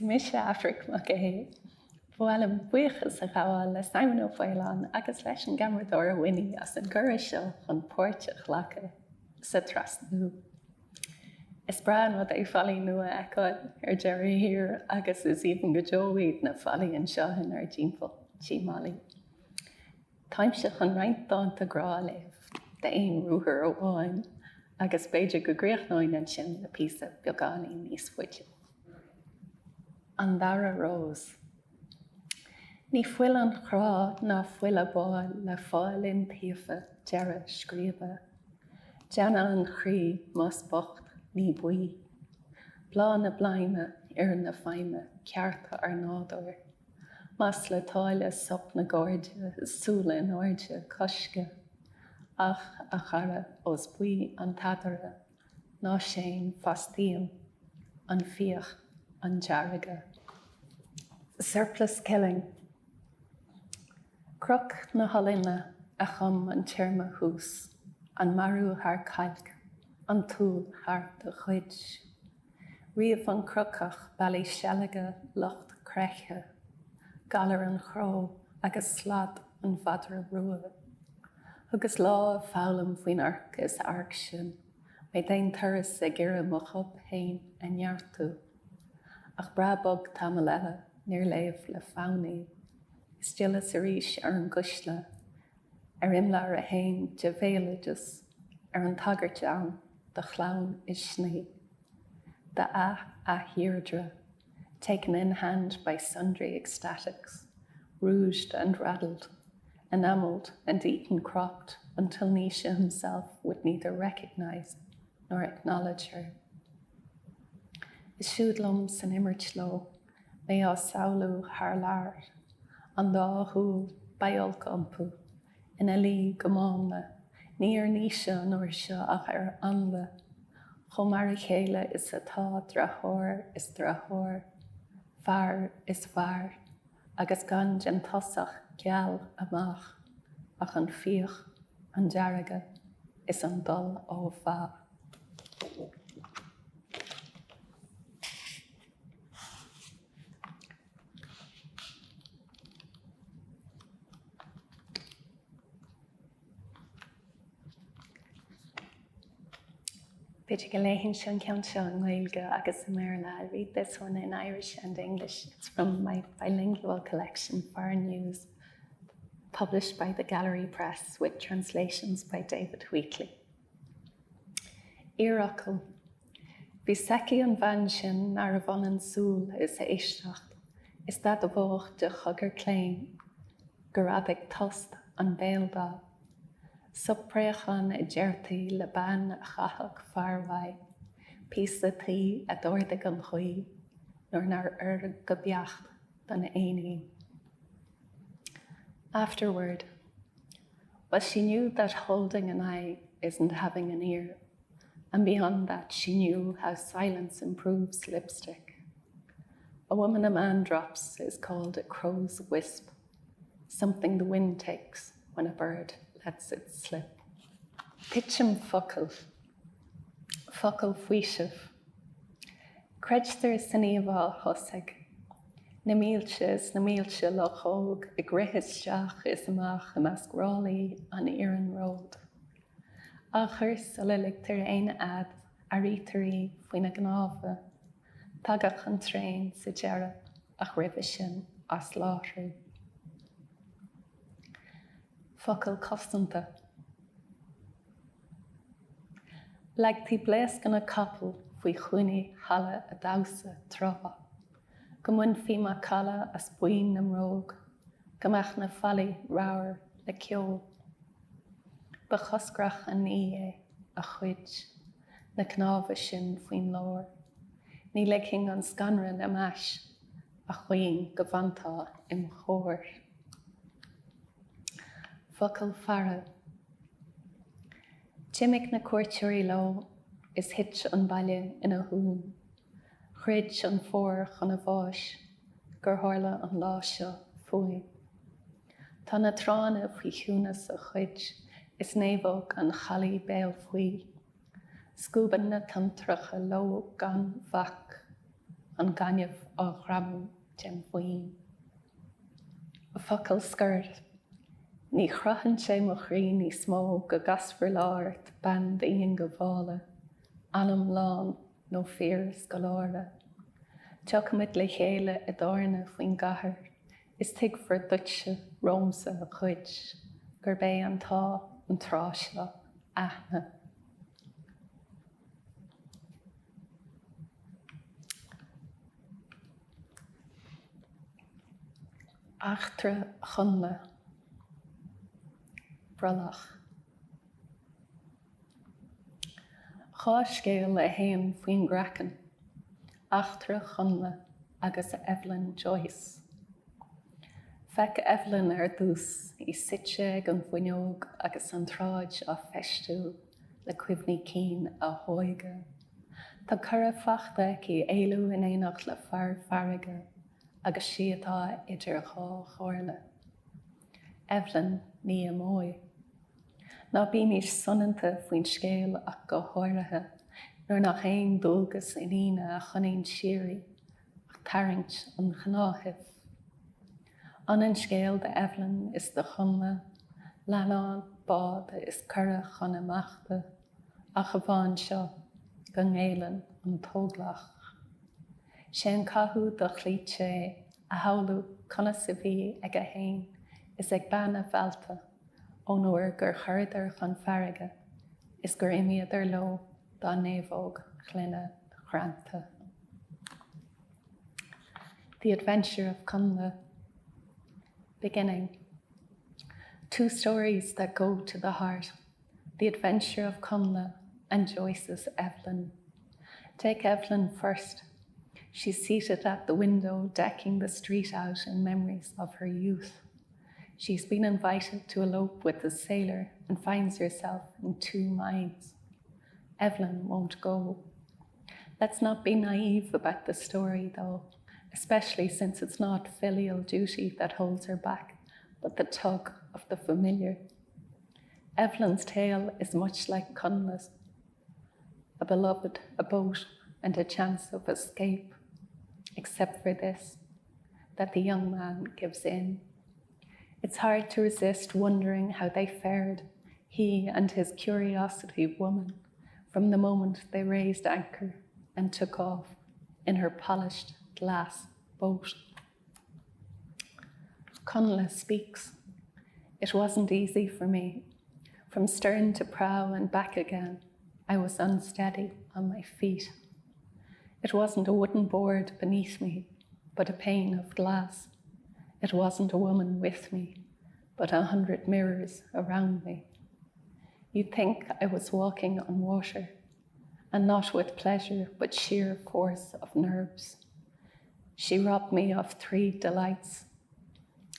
Mis Aifric Mac Aodha, bhfuil an buchas a Gabháil le Simon Ó Foileáin agus leis an gheamartóir a bhaine as an gcuir seo chun páirteach lecha sa trasnú. Is brean rud é fallí nua eáil Jerry hir agus is even go jóíd na fallíonn seohan timpeall tímálaí. Táimse chun roinnt a grá léh de aon rúthar ó bháin agus beidir go gréachnáin an sin le písa beagánaí níos fuide. An Dara Rose. Ní fuil an chrá ná fuil a báil le fáilinn taofa deire scríoba. Deanna an chrí más bocht ní buí. Blá na blaime ar na feime cearta ar nádóir. Mas le táile sop na gáide súla in áide cosce. Ach a chara os buí an tadara ná séin fastíam an fíoch an dearige. Surplus killing. Croc na holinna a chum an tíirme hús, an marú haar cailg, an túl haar de chuid. Riamh an crocach bailí sealaga locht creche, galar an chró agus slad an vadra rua. Agus lá a fálam faoin arc is arc sin, mé daon thuras a ggéire mo chub hain a neartú. Ach brabog tamall eile níor léamh le fánaí. Stillas a ríis ar an gusla, ar imlar a hain de bhéalagus, ar an tagart an, de chlán is sné. The a Heirdre, taken in hand by sundry ecstatics, rouged and raddled, enamelled and eaten cropped until Nisha himself would neither recognize nor acknowledge her. Is siúdlum san immertlo, mé á saoú haar lár, an dá húl bail gompu, in a lí gomána, ní ar Nisha nor seo ach ar anla. Chomar a chéile is atá drathóir is drathóir, fear is fear, agus gan an tosach geall amach, ach an fíoch an dearige is an dul ó bha. Beidir go léithinn sin ceann seo an Gaeilge agus sa Maryland. I'll read this one in Irish and English. It's from my bilingual collection, Foreign News, published by the Gallery Press with translations by David Wheatley. Iarachal. Bhí seici an bhain sin nar a bhain an súl is a éisteacht, is that a bhóch de chugar cléim, gur abig tost an béaldá. Subpréachan a deirtaí le ban a chathach farhai, pís a trí a dúirdaigh an chuí, nor nar go beacht don éanaí. Afterward, but she knew that holding an eye isn't having an ear, and beyond that she knew how silence improves lipstick. A woman a man drops is called a crow's wisp, something the wind takes when a bird lets it slip. Pitchum focal fuishif. Creidtar saníomhá hosig. Na mílse lochóg a grithis is amach a measc an Iran road. Achar solilictar ein ad a rítarí faoin na gnáfa, tagach an trein sa dearad ach ribh sin as láthú. Focal costanta. Legtí bleas gan a couple faoi chuine chala a dausa trova. Gomun fima cala as buin am rogue, gamach na fali rawer le ceol. Bechosgrach an ie a chuid, na cnáfa sin faoin lór. Ní lecking an scanran am ash, a chuin gavanta im chóir. Focal fara. Jimmick na cuairteoirí lo is hitch an baile in a húm. Chrid an fór chun a bháis, gur tharla an lá seo fuain. Tá na trána faoi chúnas a chuid is nébhóg an chalí béal faoi. Scúban na tantracha lo gan bhac, an gaiineh á ghramú den bhliain. A focail scoirt, ní chruthann sé mo chrí ní smó go gasfar láirt ban daon go bhála, anam lán nó fears go láire. Teachmid le chéile I dárna faoin gcathair, is tigfar duitse rómsa a chuid, gur bé an tá an tráisle aithne. Achtra chunla, brolach. Chá scéal a héan faoin grachan, achtra chunla agus Evelyn Joyce. Feic Evelyn dús I sitse ag an bhuineog agus an tráid á feistú le cuimhní cín a hóige. Tá cura fachta I éilú in éanacht le fear farige agus si atá idir chá chomhairle. Evelyn ní amói. Ná bíníos sonnanta faoin scéal ach go háirithe, nuair nach éon dulgus in íne a chunaíonn sirí, ach tarraingt an chnáthibh. An scéal de Evelyn is de chunla, leanán bád is cura chun amachta, a go bhain seo go ngéileann an tóglach. Sé an cathú do chlít sé a hallú conna sa bhí ag a hain is ag banna bhealta ó nuair gur chuirdar chun farige is gur imiadar lo dá néomhóg chluine chranta. The Adventure of Cumla. Beginning. 2 stories that go to the heart. The Adventure of Cumla and Joyce's Evelyn. Take Evelyn first. She's seated at the window, decking the street out in memories of her youth. She's been invited to elope with the sailor and finds herself in 2 minds. Evelyn won't go. Let's not be naive about the story, though, especially since it's not filial duty that holds her back, but the tug of the familiar. Evelyn's tale is much like Cumla's, a beloved, a boat, and a chance of escape, except for this, that the young man gives in. It's hard to resist wondering how they fared, he and his curiosity woman, from the moment they raised anchor and took off in her polished glass boat. Cumla speaks. It wasn't easy for me. From stern to prow and back again, I was unsteady on my feet. It wasn't a wooden board beneath me, but a pane of glass. It wasn't a woman with me, but 100 mirrors around me. You'd think I was walking on water, and not with pleasure, but sheer force of nerves. She robbed me of 3 delights: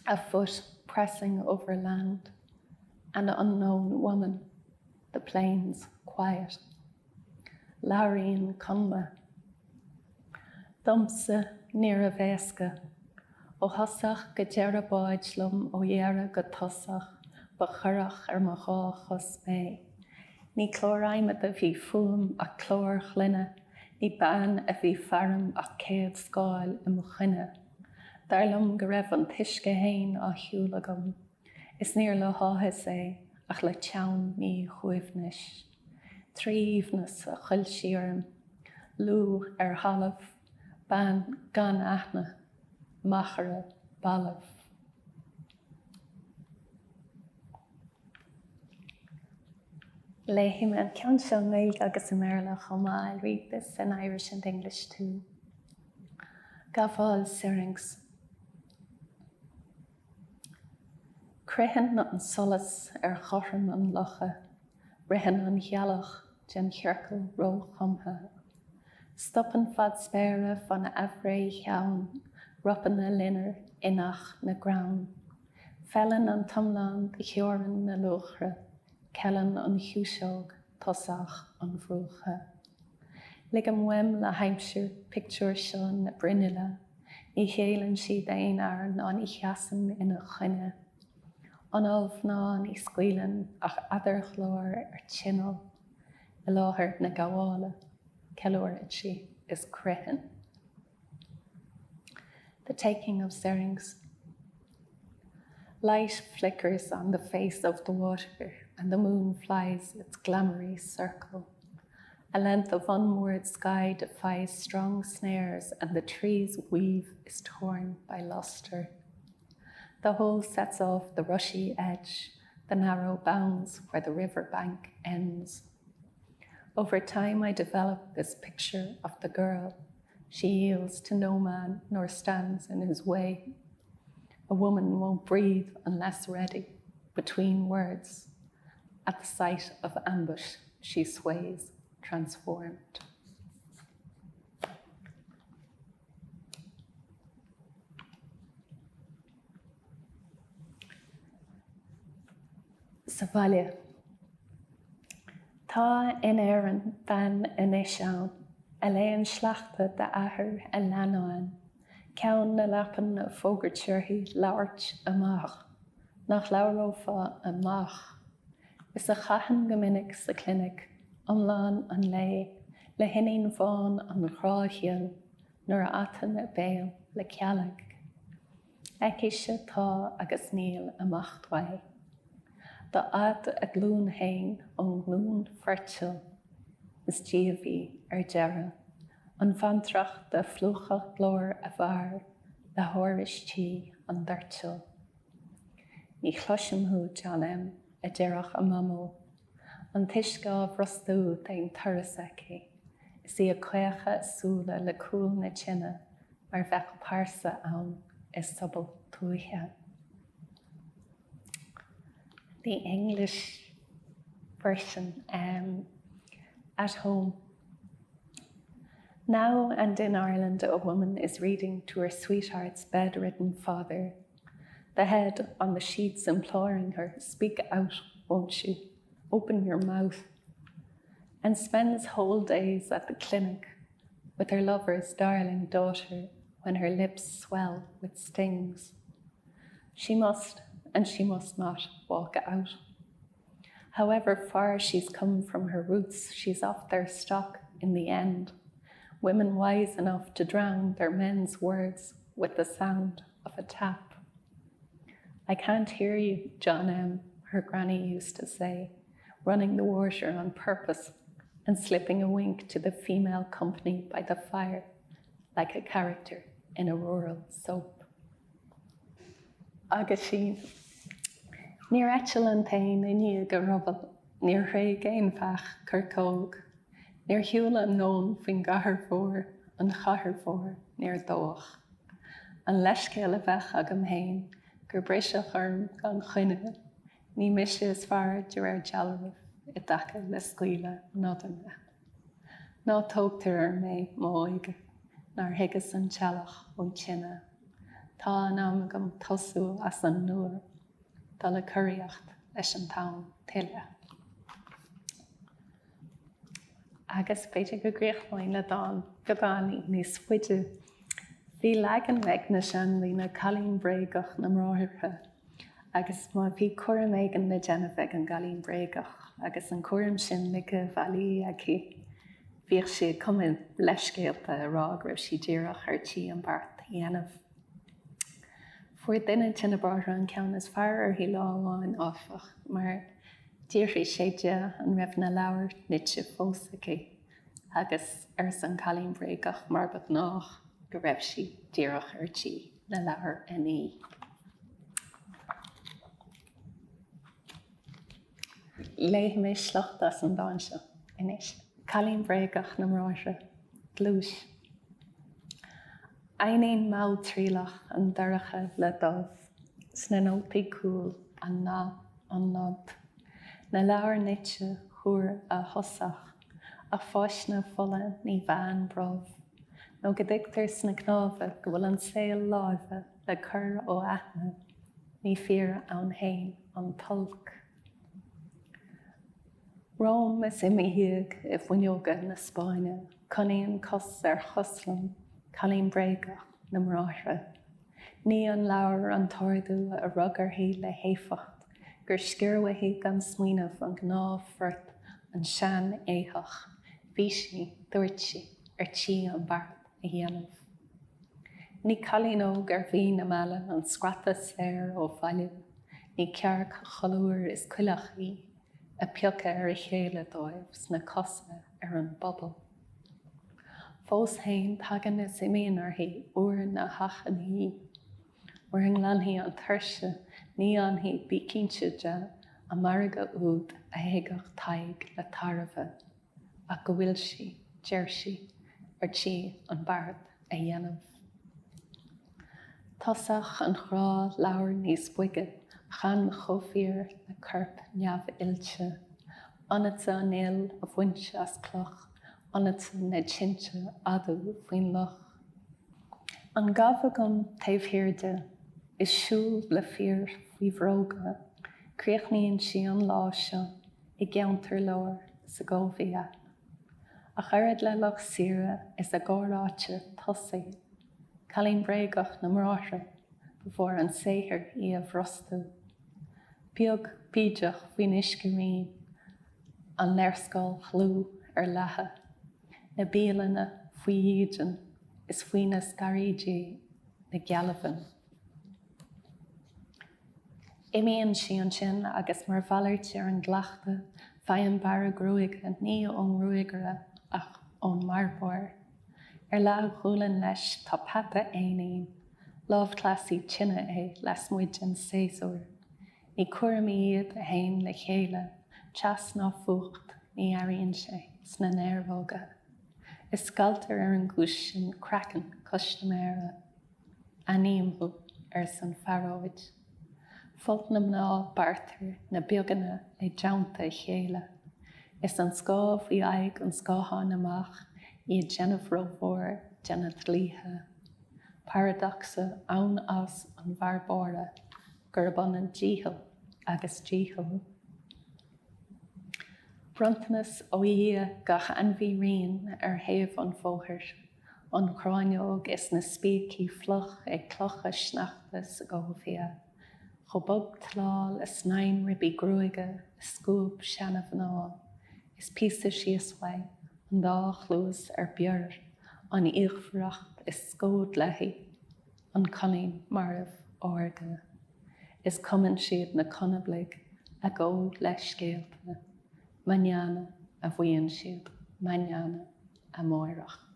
a foot pressing over land, an unknown woman, the plains quiet. Laurian Cumla. Domsa níor a bhéasca, ó thosach go dearabáid lum ó dhearra go tosach, ba churach mo chá chus mé. Ní chlóraimid a bhí fuam a chlór chluine, ní ban a bhí fearm ach chéad scáil I mo chuine. Darlum go raibh an tuisce hain á hiúlagam, is níor le háthe é ach le teann ní chuimhnis. Tríomhnas a chuil siarm, lú halamh, ban gan aithne, machara balamh. Léhim an ceann seo Gaeilge agus Mairle Chomhairle, I'll read this in Irish and English too. Gabháil Syrinx. Crehan an solas chorran an locha, rihan an chealach gen chearcail ro chomha. Stoppen fad spére van Aifric cheann, roppen na linner inach na ground. Fellen an tamall de cheoran na luchre, kellen an hiúseog, tosach an bhrócha. Ligam wem la Hampshire picture sean na brinile, ní chéileann siad aon airn an I cheasan ina chuine. An olbh ná ní scaoileann ach adar chlór tinal, I láthair na Gabháile, ceiliúir si is creithin. The taking of Syrinx. Light flickers on the face of the water, and the moon flies its glamoury circle. A length of unmoored sky defies strong snares, and the tree's weave is torn by lustre. The whole sets off the rushy edge, the narrow bounds where the river bank ends. Over time, I develop this picture of the girl. She yields to no man nor stands in his way. A woman won't breathe unless ready, between words. At the sight of ambush, she sways, transformed. Savalia. Tá in éireann fan inis ann, a léon sleachta de athair a leanán, ceann na leapan a fógartíorthaí labhairt amach, nach labhrófa amach. Is a chaitheann go minic sa clinic, omláin an lé, le hinnín bhán an chráithíal, nuair a atan a béal le ceallaigh. Eiceise tá agus níl amach dwaith. The ad a glún hain an glún fertil is díomhí deire, an fantrach de flúchach glór a bhar, le háiristí an d'irtil. Ní chluisimthú John a deirech a mamó, an tuiscáh rostú daon turasaici, is í a cuacha éagsúla le cúil na tine, mar bheith pársa ann is subal túithe. The English version, at home. Now and in Ireland, a woman is reading to her sweetheart's bedridden father, the head on the sheets imploring her, speak out, won't you? Open your mouth. And spends whole days at the clinic with her lover's darling daughter when her lips swell with stings. She must and she must not walk out. However far she's come from her roots, she's off their stock in the end. Women wise enough to drown their men's words with the sound of a tap. I can't hear you, John M., her granny used to say, running the water on purpose and slipping a wink to the female company by the fire, like a character in a rural soap. Agus sin. Níor eitiil an tain inniu go rugadh, níor thraig éonfach cur cóg, níor hiúil an nón faoin gathirthóir, an chathirthóir níor dóch. An leiscéal a bheith agam hain, gur bris a churm gan chuine, ní mise is fearr de ar dealrah, I dtaca le scaoile nodanna. Ná tógtar ar mé móige, nar higas an tealach ón tine. Tá an amagam tosú as an nuair, dá le cuireacht leis an tán tuile. Agus beidir go gréachmhain le dáin, go dánaí níos fuide. Bhí legan meid na seanlaí na cailín bréagach na mráthirtha, agus má bhí cuireann éigean na déanamh an galín bréagach, agus an cuireann sin le go bhelaí aici. Bhíoh siad cumann leiscéalta a rá raibh si díreach artí an bart dhéanamh. Fuair duine tine bartha an ceann is fearr ar hí láháin áfach, mar díofaí sé de an raibh na leabhar nite fósacha, agus ar san cailín bréagach marbad nach go raibh si díreach artí na leabhar inní. Léigh mé sleacht as an dáinse inis. Cailín bréagach na mráithre, glúis. Aonaíonn máll trílach an daracha le dómh, sna nótaí cúil an nád. Na leabhar nite chuair a thosach, a fáisna fola ní bhean brómh. nó go dtugtar sna gnámha go bhfuil an saoil láimhe le cur ó aithne, ní fear ann hain an tulc. Rome is imimethíag I bhuineoga na Spáine, conaíonn cos ar choslam, cailín bréagach na mráithre. Ní an leabhar an tordú a rugarthaí le héifacht, gur sciormhaithe gan smaoinemh an gnáthfort an sean éithach, bhí sí, dúirt sí, ar tí an bart a dhéanamh. Ní chalín gur bhí na meile an scrata sléir ó bhaile, ní cearc cholúir is cuileachí, a peocha ar a chéile dóibh sna cosa ar an bobal. Fós hain tagan is imíon orthaí uair na hachanaí, uair an glanhaí an thuirse, ní anhaí bícínse de a marga úd a héagach taig le tarabha, a go bhfuil si, deirsi, ar tí an bard a dhéanamh. Tásach an chrá leabhar níos buige, chan chomhair na corp neamh ilte, anata an éil a bhainte as cloch, anata na tinte adú faoin loch. An gabhagam taobhhirirde is siúl le fíor faoi bhróga, críochnaíonn si an lá seo I gceantar leir sa ggóbhíoch. A chaird le loch sire is a gáráte tosaí, Calín breagach na mráithre, before an séhir I a bhrostú. Beag bídeach faoin iscirín, an leirscáil chlú ar lethe, na bíalainne faoi dhéidean is faoin na scarídí na gealbhain. Imíonn si an sin agus mar bhailirte ar an gleachta, faigheann bara gruaige ní ón ruigire ach ón marbóir. Ar le chuúlann leis tá papa éanaín, lámh clasí tine les muid an séasúr. Ní cuairim iad a hain le chéile, teas ná fucht ní aíonn sé sna néarbóga. Is scaltar ar an gúis sin crackan customéire, aníomú ar san pharóid. Fultnam ná bartar na beagana le deanta chéile. Is an scáb I aig an scáthán amach iad Jennifer Rómhór, Jenna tlíthe. Paradoxa ann as an bharbóra, gur ban an díhil agus díhil. Brontanas ó dhé gach anmhí rion ar thaobh an fóthir, an chráineog is na spíochaí floch ag clocha sneachta sa ggóbhíoch. Chobog tláil is nain ribí gruaige, is scúb seanamh ná, is písa síos waith, an dá chlús ar bear, an íochfracht is scód leithí, an conaín marmh áirge. Is cumann siad na conablig a ggó leis scéalta, mañana a bhíonn siad, mañana a mórchuid.